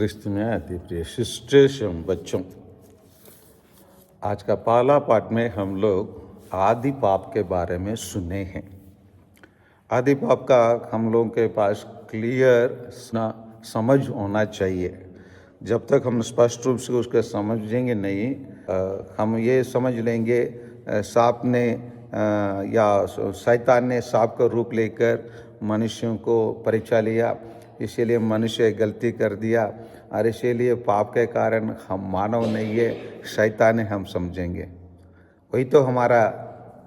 क्रिस्तु में अति प्रिय शिष्टेश एवं बच्चों, आज का पहला पाठ में हम लोग आदि पाप के बारे में सुने हैं। आदि पाप का हम लोगों के पास क्लियर समझ होना चाहिए। जब तक हम स्पष्ट रूप से उसके समझेंगे नहीं, हम ये समझ लेंगे सांप ने या शैतान ने सांप का रूप लेकर मनुष्यों को परीक्षा लिया, इसीलिए मनुष्य गलती कर दिया और इसीलिए पाप के कारण हम मानव नहीं है, शैतान है, हम समझेंगे। वही तो हमारा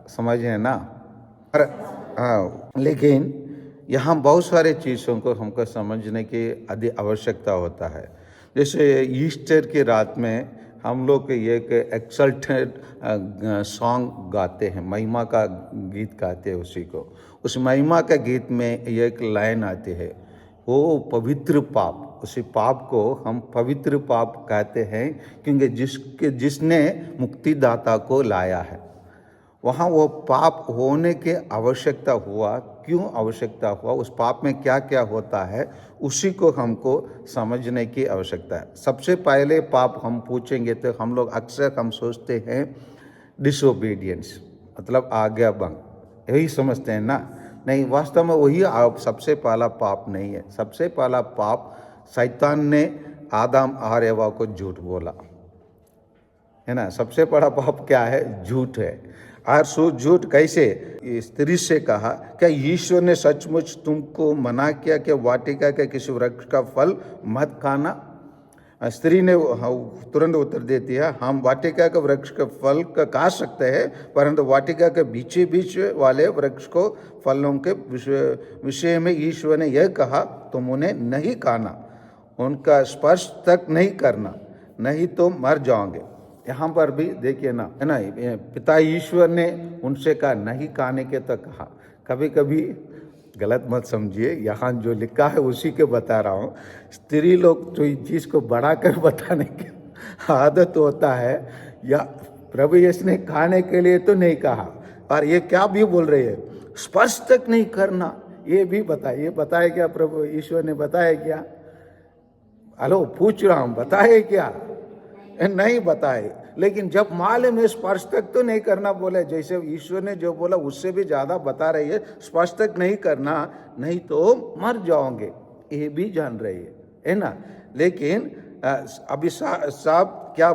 समझ है ना। लेकिन यहाँ बहुत सारे चीज़ों को हमको समझने की अधिक आवश्यकता होता है। जैसे ईस्टर की रात में हम लोग एक एक्सल्टेड सॉन्ग गाते हैं, महिमा का गीत गाते हैं। उस महिमा का गीत में एक लाइन आती है, वो पवित्र पाप। उसी पाप को हम पवित्र पाप कहते हैं क्योंकि जिसने मुक्तिदाता को लाया है। वहाँ वो पाप होने के आवश्यकता हुआ, क्यों आवश्यकता हुआ, उस पाप में क्या क्या होता है, उसी को हमको समझने की आवश्यकता है। सबसे पहले पाप हम पूछेंगे तो हम लोग अक्सर हम सोचते हैं डिसोबीडियंस, मतलब आज्ञा भंग, यही समझते हैं ना। नहीं, वास्तव में वही सबसे पहला पाप नहीं है। सबसे पहला पाप शैतान ने आदम और एवा को झूठ बोला, है ना। सबसे बड़ा पाप क्या है? झूठ है। और सो झूठ कैसे? स्त्री से कहा, क्या ईश्वर ने सचमुच तुमको मना किया कि वाटिका के किसी वृक्ष का फल मत खाना? स्त्री ने तुरंत उत्तर देती है, हम वाटिका के वृक्ष के फल का खा सकते हैं, परंतु वाटिका के बीचे बीच वाले वृक्ष को फलों के विषय में ईश्वर ने यह कहा, तुम उन्हें नहीं खाना, उनका स्पर्श तक नहीं करना, नहीं तो मर जाओगे। यहाँ पर भी देखिए ना, है ना, पिता ईश्वर ने उनसे कहा नहीं खाने के, तो कहा। कभी कभी गलत मत समझिए, यहाँ जो लिखा है उसी के बता रहा हूँ। स्त्री लोग जो इस चीज़ को बढ़ाकर बताने की आदत होता है, या प्रभु यीशु ने खाने के लिए तो नहीं कहा, और ये क्या भी बोल रही है, स्पर्श तक नहीं करना, ये भी बताए। ये बताए क्या? प्रभु ईश्वर ने बताया क्या? हेलो, पूछ रहा हूँ, बताए क्या? नहीं बताए। लेकिन जब मालूम है स्पर्श तक तो नहीं करना बोले, जैसे ईश्वर ने जो बोला उससे भी ज्यादा बता रही है, स्पर्श तक नहीं करना, नहीं तो मर जाओगे, ये भी जान रही है ना। लेकिन अभी साहब क्या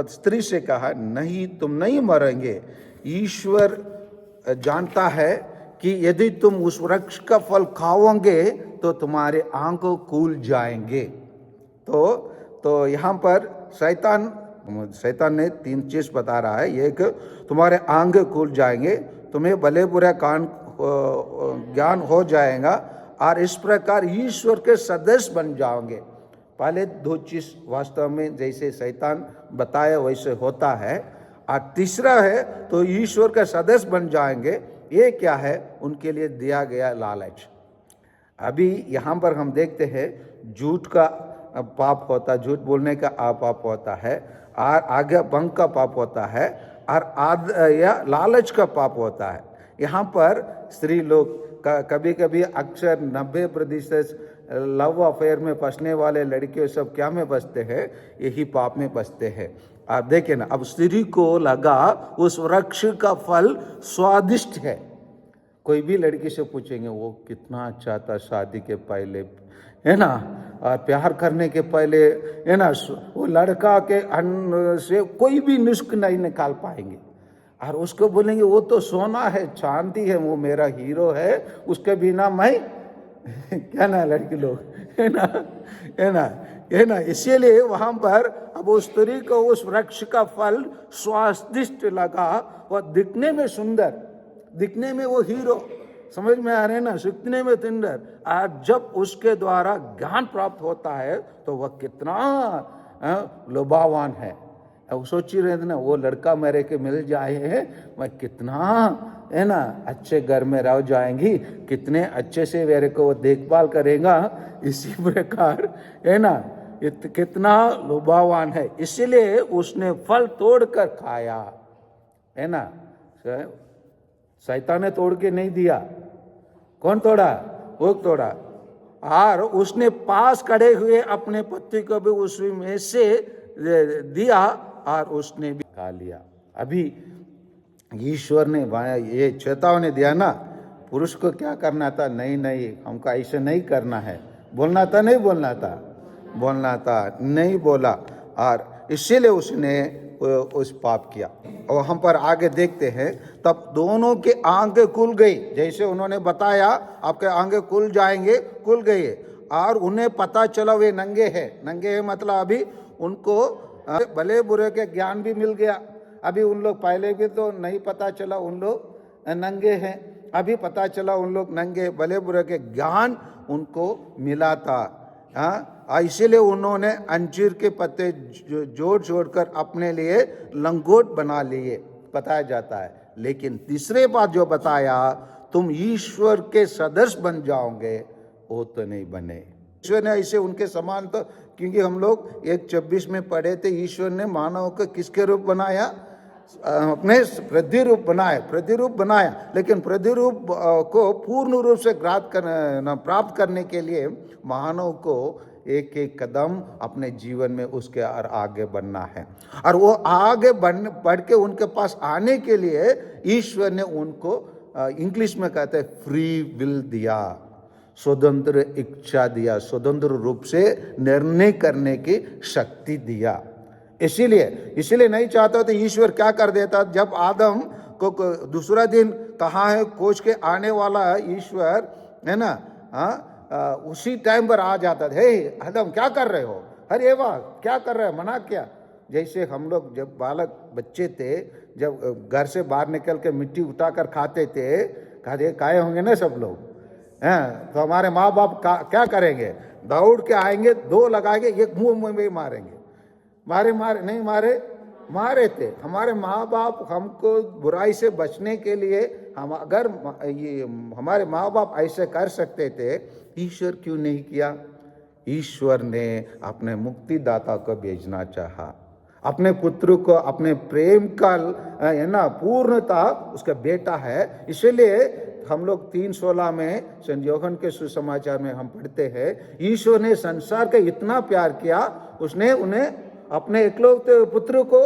स्त्री से कहा, नहीं तुम नहीं मरेंगे, ईश्वर जानता है कि यदि तुम उस वृक्ष का फल खाओगे तो तुम्हारे आंख खुल जाएंगे। तो यहाँ पर शैतान ने तीन चीज बता रहा है। एक, तुम्हारे आंख खुल जाएंगे, तुम्हें भले बुरे ज्ञान हो जाएगा, और इस प्रकार ईश्वर के सदस्य बन जाओगे। पहले दो चीज वास्तव में जैसे शैतान बताया वैसे होता है। और तीसरा है तो ईश्वर के सदस्य बन जाएंगे। ये क्या है? उनके लिए दिया गया लालच। अभी यहाँ पर हम देखते हैं झूठ का पाप होता है, झूठ बोलने का पाप होता है, और आज्ञा भंग का पाप होता है, और या लालच का पाप होता है। यहाँ पर स्त्री लोग कभी कभी अक्सर 90% लव अफेयर में फंसने वाले लड़के सब क्या में बसते हैं? यही पाप में बसते हैं। आप देखें ना, अब स्त्री को लगा उस वृक्ष का फल स्वादिष्ट है। कोई भी लड़की से पूछेंगे वो कितना अच्छा था शादी के पहले, है ना, और प्यार करने के पहले, है ना, वो लड़का के अन्न से कोई भी नुस्ख नहीं निकाल पाएंगे। और उसको बोलेंगे वो तो सोना है, चांदी है, वो मेरा हीरो है, उसके बिना मैं क्या ना, लड़की लोग, है ना, है ना, है ना। इसीलिए वहां पर अब उस स्त्री को उस वृक्ष का फल स्वादिष्ट लगा, वह दिखने में सुंदर, दिखने में वो हीरो, समझ में आ रहे हैं ना, सीखने में सुंदर। आज जब उसके द्वारा ज्ञान प्राप्त होता है तो वह कितना लोभावान है। अब सोच ही रहे थे ना, वो लड़का मेरे के मिल जाए है, मैं कितना, है ना, अच्छे घर में रह जाएंगी, कितने अच्छे से मेरे को वो देखभाल करेगा। इसी प्रकार, है ना, कितना लोभावान है। इसलिए उसने फल तोड़कर खाया, है ना। शैतान ने तोड़ के नहीं दिया, कौन तोड़ा? वो तोड़ा। और उसने पास खड़े हुए अपने पति को भी उसमें से दिया और उसने भी खा लिया। अभी ईश्वर ने ये चेतावनी दिया ना, पुरुष को क्या करना था? नहीं नहीं, हमको ऐसे नहीं करना है। बोलना था नहीं बोलना था? बोलना था, नहीं बोला, और इसीलिए उसने उस पाप किया। और हम पर आगे देखते हैं, तब दोनों के आंखें खुल गई, जैसे उन्होंने बताया आपके आंखें खुल जाएंगे, खुल गई, और उन्हें पता चला वे नंगे हैं। नंगे हैं मतलब अभी उनको भले बुरे के ज्ञान भी मिल गया। अभी उन लोग पहले भी तो नहीं पता चला उन लोग नंगे हैं, अभी पता चला उन लोग नंगे, भले बुरे के ज्ञान उनको मिला था। इसीलिए उन्होंने अंजीर के पत्ते जोड़ जोड़कर अपने लिए लंगोट बना लिए, बताया जाता है। लेकिन तीसरे बात जो बताया, तुम ईश्वर के सदस्य बन जाओगे, वो तो नहीं बने। ईश्वर ने ऐसे उनके समान, तो क्योंकि हम लोग 1:26 में पढ़े थे, ईश्वर ने मानव को किसके रूप बनाया? अपने प्रतिरूप बनाया, प्रतिरूप बनाया। लेकिन प्रतिरूप को पूर्ण रूप से प्राप्त करने के लिए मानव को एक एक कदम अपने जीवन में उसके और आगे बढ़ना है। और वो आगे बढ़ के उनके पास आने के लिए ईश्वर ने उनको इंग्लिश में कहते हैं फ्री विल दिया, स्वतंत्र इच्छा दिया, स्वतंत्र रूप से निर्णय करने की शक्ति दिया। इसीलिए नहीं चाहता तो ईश्वर क्या कर देता, जब आदम को दूसरा दिन कहाँ है खोज के आने वाला ईश्वर है ना, उसी टाइम पर आ जाता था, हे आदम क्या कर रहे हो, अरे वाह क्या कर रहे हो, मना क्या। जैसे हम लोग जब बालक बच्चे थे, जब घर से बाहर निकल के मिट्टी उठाकर खाते थे, खाए होंगे ना सब लोग हैं, तो हमारे माँ बाप क्या करेंगे, दौड़ के आएंगे, दो लगाएंगे, एक मुंह में मारेंगे। मारे नहीं मारे थे। हमारे माँ बाप हमको बुराई से बचने के लिए, हम अगर ये हमारे माँ बाप ऐसे कर सकते थे, ईश्वर क्यों नहीं किया? ईश्वर ने अपने मुक्तिदाता को भेजना चाहा, अपने पुत्र को, अपने प्रेम का है ना पूर्णता उसका बेटा है। इसलिए हम लोग 3:16 में संत यूहन्ना के सुसमाचार में हम पढ़ते हैं, ईश्वर ने संसार का इतना प्यार किया, उसने उन्हें अपने इकलौते पुत्र को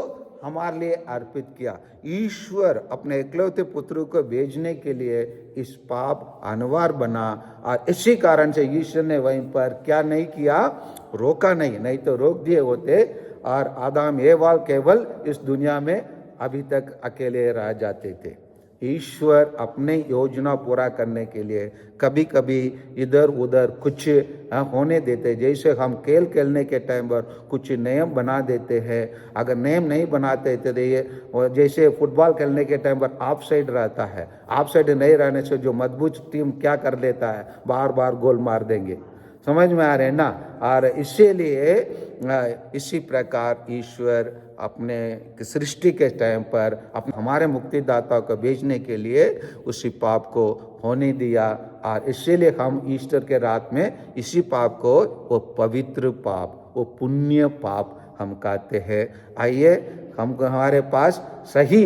हमारे लिए अर्पित किया। ईश्वर अपने इकलौते पुत्र को भेजने के लिए इस पाप अनिवार्य बना, और इसी कारण से ईश्वर ने वहीं पर क्या नहीं किया, रोका नहीं तो रोक दिए होते, और आदम एवाल केवल इस दुनिया में अभी तक अकेले रह जाते थे। ईश्वर अपने योजना पूरा करने के लिए कभी कभी इधर उधर कुछ होने देते। जैसे हम खेल खेलने के टाइम पर कुछ नियम बना देते हैं, अगर नियम नहीं बनाते तो ये जैसे फुटबॉल खेलने के टाइम पर ऑफ साइड रहता है, ऑफ साइड नहीं रहने से जो मजबूत टीम क्या कर लेता है, बार बार गोल मार देंगे। समझ में आ रहे हैं ना। और इसीलिए इसी प्रकार ईश्वर अपने सृष्टि के टाइम पर हमारे मुक्तिदाता को भेजने के लिए उसी पाप को होने दिया, और इसीलिए हम ईस्टर के रात में इसी पाप को वो पवित्र पाप, वो पुण्य पाप हम कहते हैं। आइए हमको हमारे पास सही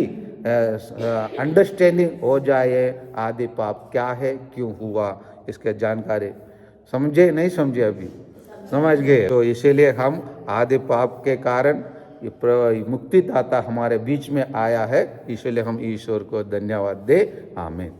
अंडरस्टैंडिंग हो जाए, आदि पाप क्या है, क्यों हुआ, इसके जानकारी समझे नहीं समझे, अभी समझ गए। तो इसीलिए हम आदि पाप के कारण ये मुक्तिदाता हमारे बीच में आया है, इसलिए हम ईश्वर को धन्यवाद दे। आमीन।